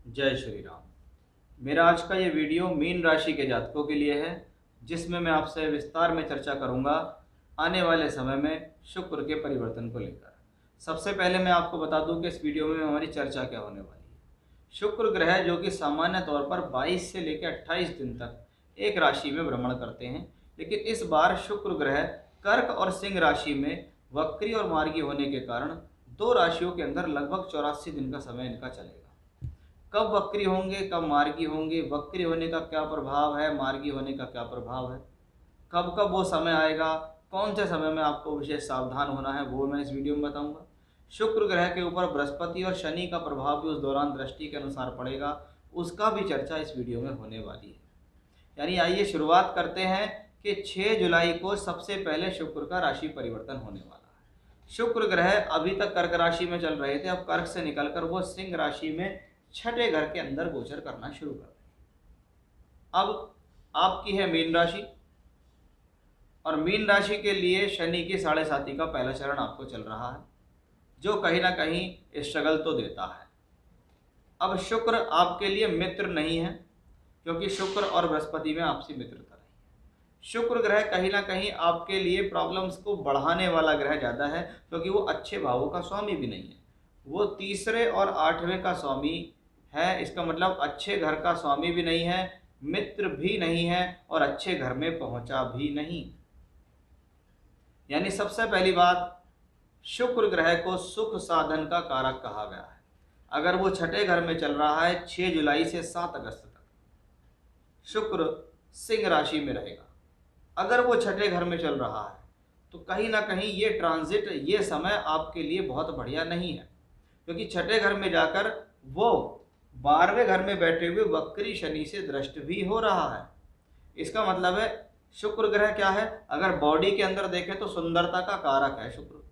जय श्री राम। मेरा आज का ये वीडियो मीन राशि के जातकों के लिए है, जिसमें मैं आपसे विस्तार में चर्चा करूंगा आने वाले समय में शुक्र के परिवर्तन को लेकर। सबसे पहले मैं आपको बता दूं कि इस वीडियो में हमारी चर्चा क्या होने वाली है। शुक्र ग्रह जो कि सामान्य तौर पर 22 से लेकर 28 दिन तक एक राशि में भ्रमण करते हैं, लेकिन इस बार शुक्र ग्रह कर्क और सिंह राशि में वक्री और मार्गी होने के कारण दो राशियों के अंदर लगभग 84 दिन का समय इनका चलेगा। कब वक्री होंगे, कब मार्गी होंगे, वक्री होने का क्या प्रभाव है, मार्गी होने का क्या प्रभाव है, कब कब वो समय आएगा, कौन से समय में आपको विशेष सावधान होना है, वो मैं इस वीडियो में बताऊंगा। शुक्र ग्रह के ऊपर बृहस्पति और शनि का प्रभाव भी उस दौरान दृष्टि के अनुसार पड़ेगा, उसका भी चर्चा इस वीडियो में होने वाली है। यानी आइए शुरुआत करते हैं कि 6 जुलाई को सबसे पहले शुक्र का राशि परिवर्तन होने वाला है। शुक्र ग्रह अभी तक कर्क राशि में चल रहे थे, अब कर्क से निकलकर वो सिंह राशि में छठे घर के अंदर गोचर करना शुरू कर रहे हैं। अब आपकी है मीन राशि, और मीन राशि के लिए शनि की 7.5 का पहला चरण आपको चल रहा है, जो कहीं ना कहीं स्ट्रगल तो देता है। अब शुक्र आपके लिए मित्र नहीं है, क्योंकि शुक्र और बृहस्पति में आपसी मित्रता रही है। शुक्र ग्रह कहीं ना कहीं आपके लिए प्रॉब्लम्स को बढ़ाने वाला ग्रह ज़्यादा है, क्योंकि वो अच्छे भावों का स्वामी भी नहीं है, वो तीसरे और आठवें का स्वामी है। इसका मतलब अच्छे घर का स्वामी भी नहीं है, मित्र भी नहीं है, और अच्छे घर में पहुंचा भी नहीं। यानी सबसे पहली बात, शुक्र ग्रह को सुख साधन का कारक कहा गया है। अगर वो छठे घर में चल रहा है 6 जुलाई से 7 अगस्त तक, शुक्र सिंह राशि में रहेगा। अगर वो छठे घर में चल रहा है तो कहीं ना कहीं ये ट्रांजिट, ये समय आपके लिए बहुत बढ़िया नहीं है, क्योंकि छठे घर में जाकर वो 12वें घर में बैठे हुए वक्री शनि से दृष्ट भी हो रहा है। इसका मतलब है शुक्र ग्रह क्या है, अगर बॉडी के अंदर देखें तो सुंदरता का कारक है शुक्र,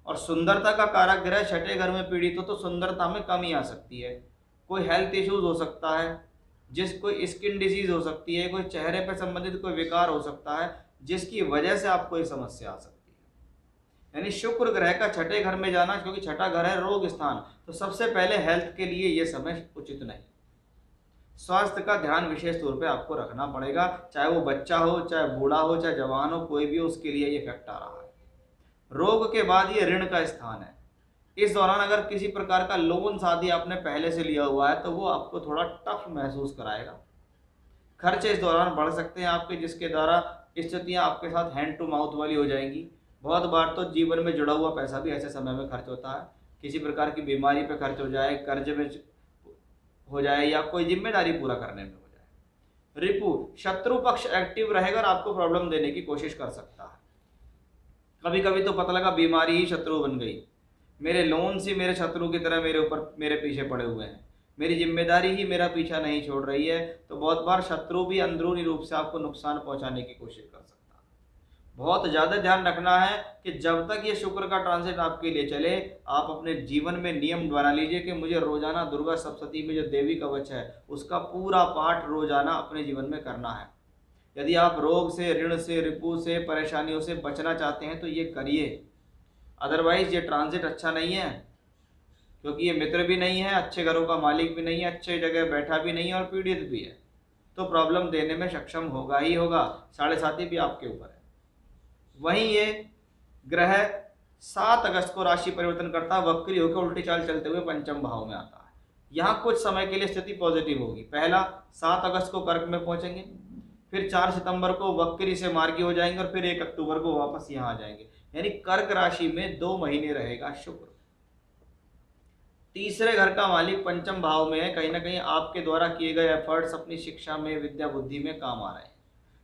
और सुंदरता का कारक ग्रह छठे घर में पीड़ित हो तो सुंदरता में कमी आ सकती है। कोई हेल्थ इश्यूज हो सकता है, कोई स्किन डिजीज हो सकती है, कोई चेहरे पर संबंधित कोई विकार हो सकता है, जिसकी वजह से आपको ये समस्या आ सकती है। यानी शुक्र ग्रह का छठे घर में जाना, क्योंकि छठा घर है रोग स्थान, तो सबसे पहले हेल्थ के लिए ये समय उचित नहीं। स्वास्थ्य का ध्यान विशेष तौर पे आपको रखना पड़ेगा, चाहे वो बच्चा हो, चाहे बूढ़ा हो, चाहे जवान हो, कोई भी हो, उसके लिए ये इफेक्ट आ रहा है। रोग के बाद ये ऋण का स्थान है। इस दौरान अगर किसी प्रकार का लोन शादी आपने पहले से लिया हुआ है तो वो आपको थोड़ा टफ महसूस कराएगा। खर्चे इस दौरान बढ़ सकते हैं आपके, जिसके द्वारा स्थितियां आपके साथ हैंड टू माउथ वाली हो जाएंगी। बहुत बार तो जीवन में जुड़ा हुआ पैसा भी ऐसे समय में खर्च होता है। किसी प्रकार की बीमारी पे खर्च हो जाए, कर्ज में हो जाए, या कोई जिम्मेदारी पूरा करने में हो जाए। रिपु शत्रु पक्ष एक्टिव रहेगा और आपको प्रॉब्लम देने की कोशिश कर सकता है। कभी कभी तो पता लगा बीमारी ही शत्रु बन गई, मेरे लोन से मेरे शत्रु की तरह मेरे ऊपर, मेरे पीछे पड़े हुए हैं, मेरी जिम्मेदारी ही मेरा पीछा नहीं छोड़ रही है। तो बहुत बार शत्रु भी अंदरूनी रूप से आपको नुकसान पहुंचाने की कोशिश कर सकता है। बहुत ज़्यादा ध्यान रखना है कि जब तक ये शुक्र का ट्रांजिट आपके लिए चले, आप अपने जीवन में नियम बना लीजिए कि मुझे रोजाना दुर्गा सप्तशती में जो देवी कवच है उसका पूरा पाठ रोजाना अपने जीवन में करना है। यदि आप रोग से, ऋण से, रिपु से, परेशानियों से बचना चाहते हैं तो ये करिए। अदरवाइज ये ट्रांजिट अच्छा नहीं है, क्योंकि ये मित्र भी नहीं है, अच्छे घरों का मालिक भी नहीं है, अच्छे जगह बैठा भी नहीं है, और पीड़ित भी है, तो प्रॉब्लम देने में सक्षम होगा ही होगा। 7.5 भी आपके ऊपर है। वहीं ये ग्रह 7 अगस्त को राशि परिवर्तन करता है, वक्री होकर उल्टी चाल चलते हुए पंचम भाव में आता है। यहाँ कुछ समय के लिए स्थिति पॉजिटिव होगी। पहला 7 अगस्त को कर्क में पहुंचेंगे, फिर 4 सितंबर को वक्री से मार्गी हो जाएंगे, और फिर 1 अक्टूबर को वापस यहाँ आ जाएंगे। यानी कर्क राशि में 2 महीने रहेगा शुक्र। तीसरे घर का मालिक पंचम भाव में है, कहीं ना कहीं आपके द्वारा किए गए एफर्ट्स अपनी शिक्षा में, विद्या बुद्धि में काम आ रहे हैं।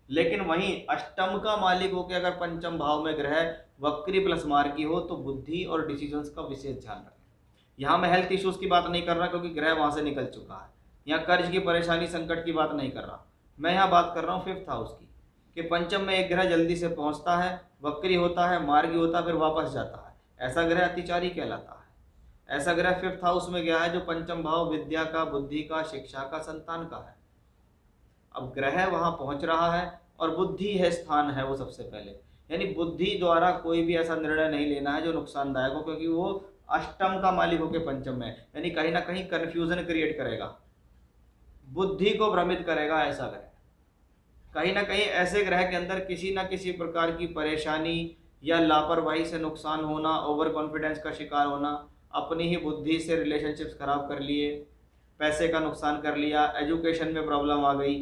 लेकिन वहीं अष्टम का मालिक होकर अगर पंचम भाव में ग्रह वक्री प्लस मार्गी हो तो बुद्धि और डिसीजंस का विशेष ध्यान रखें। यहाँ मैं हेल्थ इश्यूज की बात नहीं कर रहा, क्योंकि ग्रह वहां से निकल चुका है। यहाँ कर्ज की परेशानी, संकट की बात नहीं कर रहा, मैं यहाँ बात कर रहा हूँ 5th हाउस की, कि पंचम में एक ग्रह जल्दी से पहुंचता है, वक्री होता है, मार्गी होता है, फिर वापस जाता है। ऐसा ग्रह अतिचारी कहलाता है। ऐसा ग्रह 5th हाउस में गया है जो पंचम भाव विद्या का, बुद्धि का, शिक्षा का, संतान का है। अब ग्रह वहां पहुंच रहा है, और बुद्धि है स्थान है वो सबसे पहले। यानी बुद्धि द्वारा कोई भी ऐसा निर्णय नहीं लेना है जो नुकसानदायक हो, क्योंकि वो अष्टम का मालिक होकर पंचम में, यानी कहीं ना कहीं कंफ्यूजन क्रिएट करेगा, बुद्धि को भ्रमित करेगा ऐसा ग्रह। कहीं ना कहीं ऐसे ग्रह के अंदर किसी ना किसी प्रकार की परेशानी या लापरवाही से नुकसान होना, ओवर कॉन्फिडेंस का शिकार होना, अपनी ही बुद्धि से रिलेशनशिप्स खराब कर लिए, पैसे का नुकसान कर लिया, एजुकेशन में प्रॉब्लम आ गई,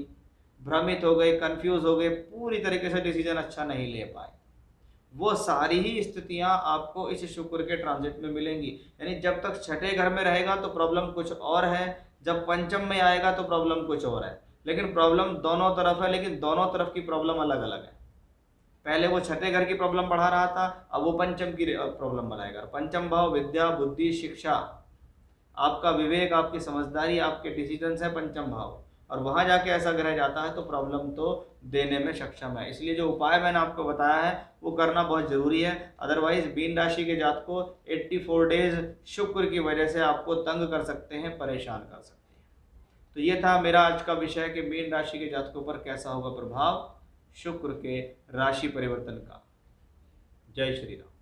भ्रमित हो गए, कंफ्यूज हो गए, पूरी तरीके से डिसीजन अच्छा नहीं ले पाए। वो सारी ही स्थितियां आपको इस शुक्र के ट्रांजिट में मिलेंगी। यानी जब तक छठे घर में रहेगा तो प्रॉब्लम कुछ और है, जब पंचम में आएगा तो प्रॉब्लम कुछ और है। लेकिन प्रॉब्लम दोनों तरफ है, लेकिन दोनों तरफ की प्रॉब्लम अलग अलग है। पहले वो छठे घर की प्रॉब्लम बढ़ा रहा था, अब वो पंचम की प्रॉब्लम बनाएगा। पंचम भाव विद्या, बुद्धि, शिक्षा, आपका विवेक, आपकी समझदारी, आपके डिसीजंस है पंचम भाव, और वहां जाके ऐसा ग्रह जाता है तो प्रॉब्लम तो देने में सक्षम है। इसलिए जो उपाय मैंने आपको बताया है वो करना बहुत जरूरी है। अदरवाइज मीन राशि के जात को 84 डेज शुक्र की वजह से आपको तंग कर सकते हैं, परेशान कर सकते हैं। तो ये था मेरा आज का विषय कि मीन राशि के जातकों पर कैसा होगा प्रभाव शुक्र के राशि परिवर्तन का। जय श्री राम।